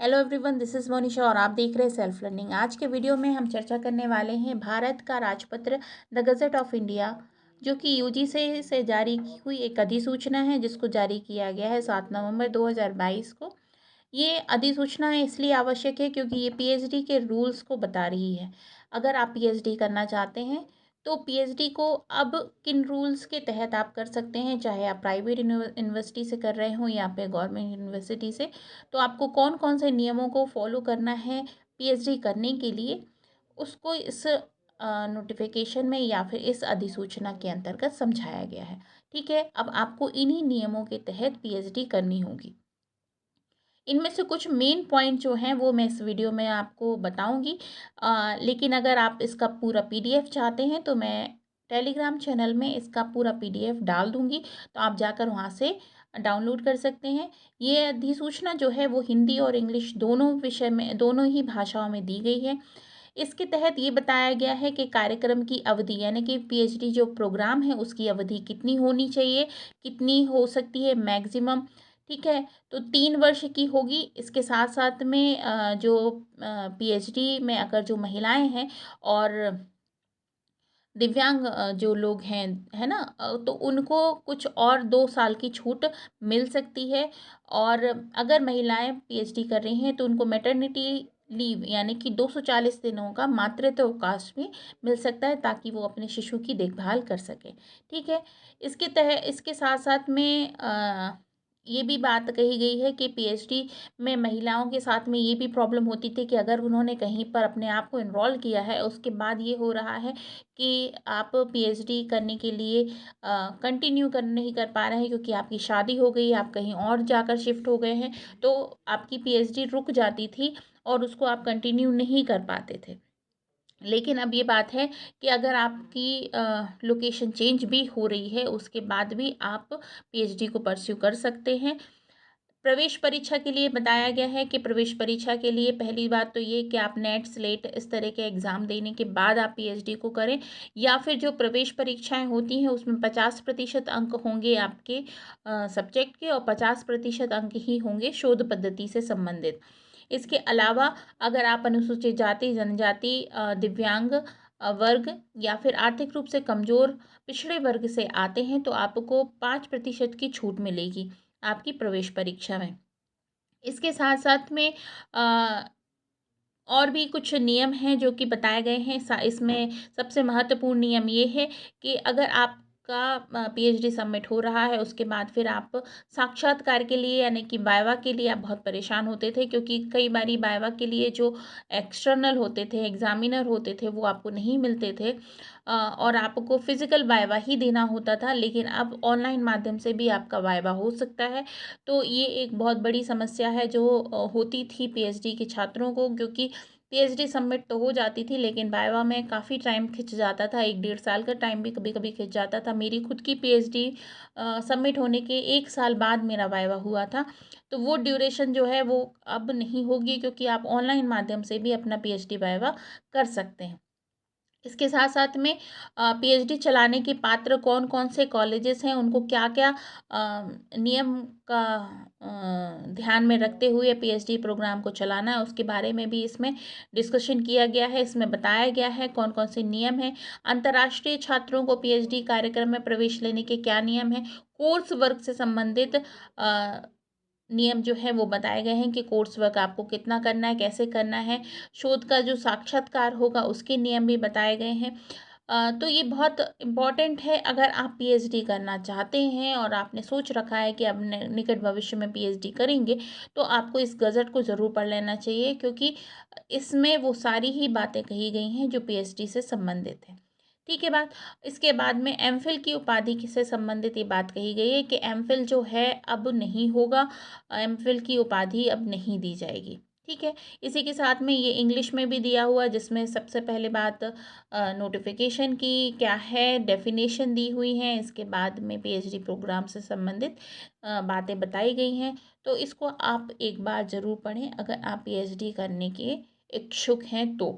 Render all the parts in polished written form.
Hello everyone, this is Monisha और आप देख रहे हैं सेल्फ लर्निंग। आज के वीडियो में हम चर्चा करने वाले हैं भारत का राजपत्र द गज़ट ऑफ इंडिया, जो कि यूजीसी से जारी की हुई एक अधिसूचना है, जिसको जारी किया गया है 7 नवंबर 2022 को। ये अधिसूचना इसलिए आवश्यक है क्योंकि ये पीएचडी के रूल्स को बता रही है। अगर आप पीएचडी करना चाहते हैं तो पीएचडी को अब किन रूल्स के तहत आप कर सकते हैं, चाहे आप प्राइवेट यूनिवर्सिटी से कर रहे हों या फिर गवर्नमेंट यूनिवर्सिटी से। तो आपको कौन कौन से नियमों को फॉलो करना है पीएचडी करने के लिए, उसको इस नोटिफिकेशन में या फिर इस अधिसूचना के अंतर्गत समझाया गया है। ठीक है, अब आपको इन्हीं नियमों के तहत पीएचडी करनी होगी। इनमें से कुछ मेन पॉइंट जो हैं वो मैं इस वीडियो में आपको बताऊंगी। लेकिन अगर आप इसका पूरा पीडीएफ चाहते हैं तो मैं टेलीग्राम चैनल में इसका पूरा पीडीएफ डाल दूंगी, तो आप जाकर वहाँ से डाउनलोड कर सकते हैं। ये अधिसूचना जो है वो हिंदी और इंग्लिश दोनों विषय में, दोनों ही भाषाओं में दी गई है। इसके तहत ये बताया गया है कि कार्यक्रम की अवधि यानी कि पीएचडी जो प्रोग्राम है उसकी अवधि कितनी होनी चाहिए, कितनी हो सकती है मैक्सिमम। ठीक है, तो 3 वर्ष की होगी। इसके साथ साथ में जो पीएचडी में अगर जो महिलाएं हैं और दिव्यांग जो लोग हैं, है ना, तो उनको कुछ और 2 साल की छूट मिल सकती है। और अगर महिलाएं पीएचडी कर रही हैं तो उनको मैटरनिटी लीव यानी कि 240 दिनों का मातृत्व अवकाश भी मिल सकता है, ताकि वो अपने शिशु की देखभाल कर सके। ठीक है, इसके साथ साथ में ये भी बात कही गई है कि पीएचडी में महिलाओं के साथ में ये भी प्रॉब्लम होती थी कि अगर उन्होंने कहीं पर अपने आप को इनरोल किया है, उसके बाद ये हो रहा है कि आप पीएचडी करने के लिए कंटिन्यू नहीं कर पा रहे हैं क्योंकि आपकी शादी हो गई, आप कहीं और जाकर शिफ्ट हो गए हैं, तो आपकी पीएचडी रुक जाती थी और उसको आप कंटिन्यू नहीं कर पाते थे। लेकिन अब ये बात है कि अगर आपकी लोकेशन चेंज भी हो रही है, उसके बाद भी आप पीएचडी को परस्यू कर सकते हैं। प्रवेश परीक्षा के लिए बताया गया है कि प्रवेश परीक्षा के लिए पहली बात तो ये कि आप नेट स्लेट इस तरह के एग्ज़ाम देने के बाद आप पीएचडी को करें, या फिर जो प्रवेश परीक्षाएं होती हैं उसमें 50% अंक होंगे आपके सब्जेक्ट के और 50% अंक ही होंगे शोध पद्धति से संबंधित। इसके अलावा अगर आप अनुसूचित जाति जनजाति दिव्यांग वर्ग या फिर आर्थिक रूप से कमज़ोर पिछड़े वर्ग से आते हैं तो आपको 5% की छूट मिलेगी आपकी प्रवेश परीक्षा में। इसके साथ साथ में अ, और भी कुछ नियम हैं जो कि बताए गए हैं। इसमें सबसे महत्वपूर्ण नियम ये है कि अगर आपका पीएचडी सबमिट हो रहा है, उसके बाद फिर आप साक्षात्कार के लिए यानी कि वाइवा के लिए आप बहुत परेशान होते थे, क्योंकि कई बारी वाइवा के लिए जो एक्सटर्नल होते थे, एग्जामिनर होते थे, वो आपको नहीं मिलते थे और आपको फिजिकल वाइवा ही देना होता था। लेकिन अब ऑनलाइन माध्यम से भी आपका वाइवा हो सकता है। तो ये एक बहुत बड़ी समस्या है जो होती थी पीएचडी के छात्रों को, क्योंकि पीएचडी सबमिट तो हो जाती थी लेकिन वाइवा में काफ़ी टाइम खिंच जाता था, 1 डेढ़ साल का टाइम भी कभी कभी खिंच जाता था। मेरी खुद की पीएचडी सबमिट होने के 1 साल बाद मेरा वाइवा हुआ था। तो वो ड्यूरेशन जो है वो अब नहीं होगी, क्योंकि आप ऑनलाइन माध्यम से भी अपना पीएचडी वाइवा कर सकते हैं। इसके साथ साथ में पीएचडी चलाने के पात्र कौन कौन से कॉलेजेस हैं, उनको क्या क्या नियम का ध्यान में रखते हुए पीएचडी प्रोग्राम को चलाना है, उसके बारे में भी इसमें डिस्कशन किया गया है। इसमें बताया गया है कौन कौन से नियम हैं। अंतर्राष्ट्रीय छात्रों को पीएचडी कार्यक्रम में प्रवेश लेने के क्या नियम हैं। कोर्स वर्क से संबंधित नियम जो है वो बताए गए हैं कि कोर्स वर्क आपको कितना करना है, कैसे करना है। शोध का जो साक्षात्कार होगा उसके नियम भी बताए गए हैं। तो ये बहुत इम्पॉर्टेंट है। अगर आप पीएचडी करना चाहते हैं और आपने सोच रखा है कि अब निकट भविष्य में पीएचडी करेंगे, तो आपको इस गज़ट को ज़रूर पढ़ लेना चाहिए, क्योंकि इसमें वो सारी ही बातें कही गई हैं जो पीएचडी से संबंधित हैं। ठीक है बात। इसके बाद में एमफिल की उपाधि से संबंधित ये बात कही गई है कि एमफिल जो है अब नहीं होगा, एमफिल की उपाधि अब नहीं दी जाएगी। ठीक है, इसी के साथ में ये इंग्लिश में भी दिया हुआ, जिसमें सबसे पहले बात नोटिफिकेशन की क्या है, डेफिनेशन दी हुई है। इसके बाद में पीएचडी प्रोग्राम से संबंधित बातें बताई गई हैं। तो इसको आप एक बार ज़रूर पढ़ें अगर आप पीएचडी करने के इच्छुक हैं तो।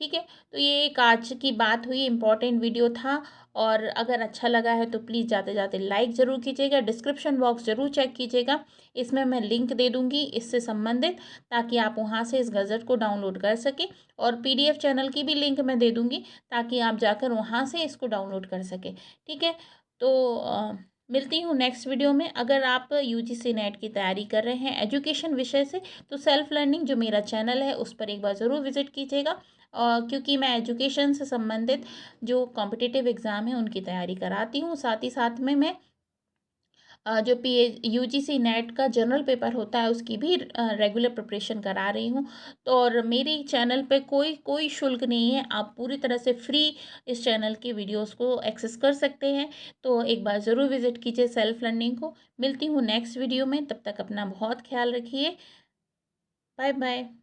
ठीक है, तो ये एक आज की बात हुई, इम्पोर्टेंट वीडियो था। और अगर अच्छा लगा है तो प्लीज़ जाते जाते लाइक ज़रूर कीजिएगा, डिस्क्रिप्शन बॉक्स ज़रूर चेक कीजिएगा, इसमें मैं लिंक दे दूँगी इससे संबंधित, ताकि आप वहाँ से इस गज़ट को डाउनलोड कर सकें। और पीडीएफ चैनल की भी लिंक मैं दे दूँगी, ताकि आप जाकर वहाँ से इसको डाउनलोड कर सकें। ठीक है, तो मिलती हूँ नेक्स्ट वीडियो में। अगर आप यूजीसी नेट की तैयारी कर रहे हैं एजुकेशन विषय से, तो सेल्फ लर्निंग जो मेरा चैनल है उस पर एक बार ज़रूर विजिट कीजिएगा, क्योंकि मैं एजुकेशन से संबंधित जो कॉम्पिटिटिव एग्ज़ाम है उनकी तैयारी कराती हूँ। साथ ही साथ में मैं जो पी यूजीसी नेट का जनरल पेपर होता है उसकी भी रेगुलर प्रिपरेशन करा रही हूँ। तो और मेरी चैनल पे कोई कोई शुल्क नहीं है, आप पूरी तरह से फ्री इस चैनल की वीडियोस को एक्सेस कर सकते हैं। तो एक बार ज़रूर विजिट कीजिए सेल्फ लर्निंग को। मिलती हूँ नेक्स्ट वीडियो में, तब तक अपना बहुत ख्याल रखिए। Bye bye.